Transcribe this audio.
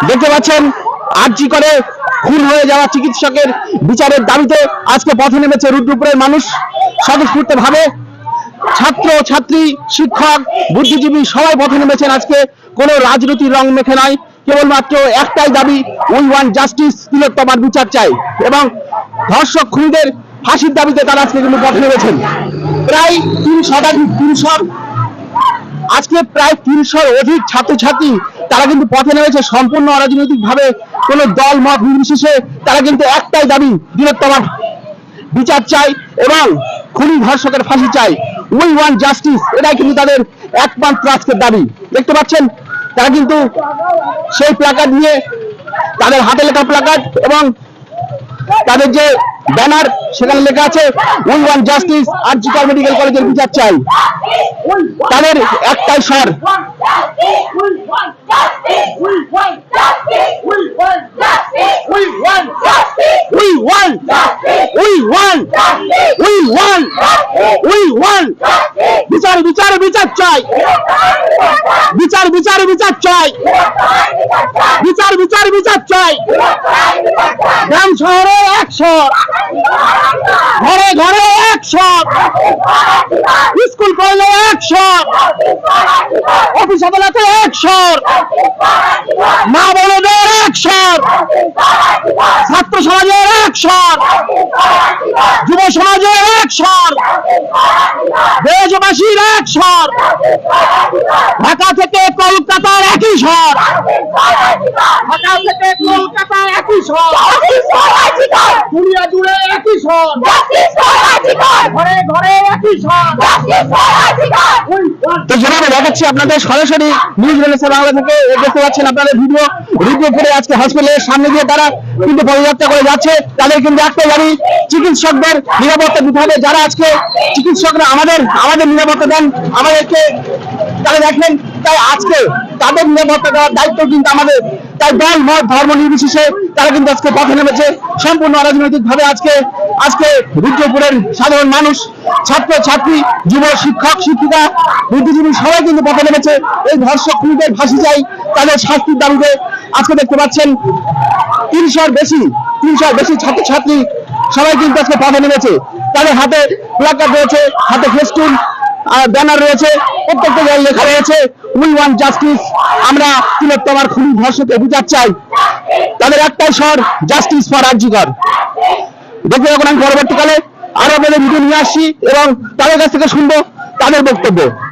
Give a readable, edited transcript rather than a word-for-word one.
দেখতে পাচ্ছেন আরজি করে খুন হয়ে যাওয়া চিকিৎসকের বিচারের দাবিতে আজকে পথে নেমেছে রুদ্রপুরের মানুষ স্বতঃস্ফূর্ত ভাবে। ছাত্র ছাত্রী শিক্ষক বুদ্ধিজীবী সবাই পথে নেমেছেন আজকে। কোনো রাজনৈতিক রং মেখে নয়, কেবলমাত্র একটাই দাবি, উই ওয়ান্ট জাস্টিস, তিলোত্তমার বিচার চাই। এবং ধর্ষক খুনিদের ফাঁসির দাবিতে তারা আজকে কিন্তু পথে নেমেছেন। প্রায় 300 আজকে প্রায় 300 অধিক ছাত্রছাত্রী তারা কিন্তু পথে নেমেছে সম্পূর্ণ অরাজনৈতিক ভাবে, কোন দল মত নির্বিশেষে। তারা কিন্তু একটাই দাবি, তিলোত্তমার বিচার চাই এবং খুনি ধর্ষকের ফাঁসি চাই। উই ওয়ান্ট জাস্টিস, এটাই কিন্তু তাদের একমাত্র আজকের দাবি। দেখতে পাচ্ছেন তারা কিন্তু সেই প্ল্যাকার্ড নিয়ে, তাদের হাতে লেখা প্ল্যাকার্ড এবং তাদের যে ব্যানার, সেখানে লেখা আছে উই ওয়ান্ট জাস্টিস, আরজি কর মেডিকেল কলেজের বিচার চাই। তাদের একটাই স্বর, বিচার বিচার বিচার চাই, বিচার বিচার বিচার চাই, বিচার বিচার বিচার চাই। গ্রাম শহরে একশোর, ঘরে ঘরে একশোর, স্কুল কলেজে একশোর, অফিস আদালতে একশোর, মা বোনদের একশোর, ছাত্র সমাজের একশোর, যুব সমাজের একশোর, দেশবাসীর একশোর, ঢাকা থেকে কলকাতার একই স্বর, ঢাকা থেকে কলকাতার একই স্বর, দুনিয়া জুড়ে একই স্বর, ঘরে ঘরে একই স্বর। তো যেভাবে দেখাচ্ছি আপনাদের সরাসরি নিউজ রিলেশন বাংলা থেকে, দেখতে পাচ্ছেন আপনাদের ভিডিও করে আজকে হসপিটালের সামনে দিয়ে তারা কিন্তু পদযাত্রা করে যাচ্ছে। তাদের কিন্তু একটাই দাবি, চিকিৎসকদের নিরাপত্তা দিতে হবে। যারা আজকে চিকিৎসকরা আমাদের নিরাপত্তা দেন, আমাদেরকে তারা দেখেন, তাই আজকে তাদের নিরাপত্তা দেওয়ার দায়িত্ব কিন্তু আমাদের। তাই দল মত ধর্ম নির্বিশেষে তারা কিন্তু আজকে পথে নেমেছে সম্পূর্ণ অরাজনৈতিক ভাবে। আজকে রুদ্রপুরের সাধারণ মানুষ, ছাত্র ছাত্রী, যুব শিক্ষক শিক্ষিকা বুদ্ধিজীবী সবাই কিন্তু পথে নেমেছে এই ধর্ষক খুনিদের ফাঁসি চাই, তাদের শাস্তির দাবিতে। আজকে দেখতে পাচ্ছেন 300 বেশি ছাত্রছাত্রী সবাই কিন্তু আজকে পথে নেমেছে। তাদের হাতে প্ল্যাকার্ড রয়েছে, হাতে ফেস্টুন ব্যানার রয়েছে, প্রত্যেকটা জায়গায় লেখা রয়েছে উই ওয়ান্ট জাস্টিস, আমরা তিলোত্তমার খুনি ধর্ষকের বিচার চাই। তাদের একটাই স্বর, জাস্টিস ফর আরজি কর। দেখতে এখন আমি পরবর্তীকালে আরো আপনাদের ভিডিও নিয়ে আসছি এবং তাদের কাছ থেকে শুনবো তাদের বক্তব্য।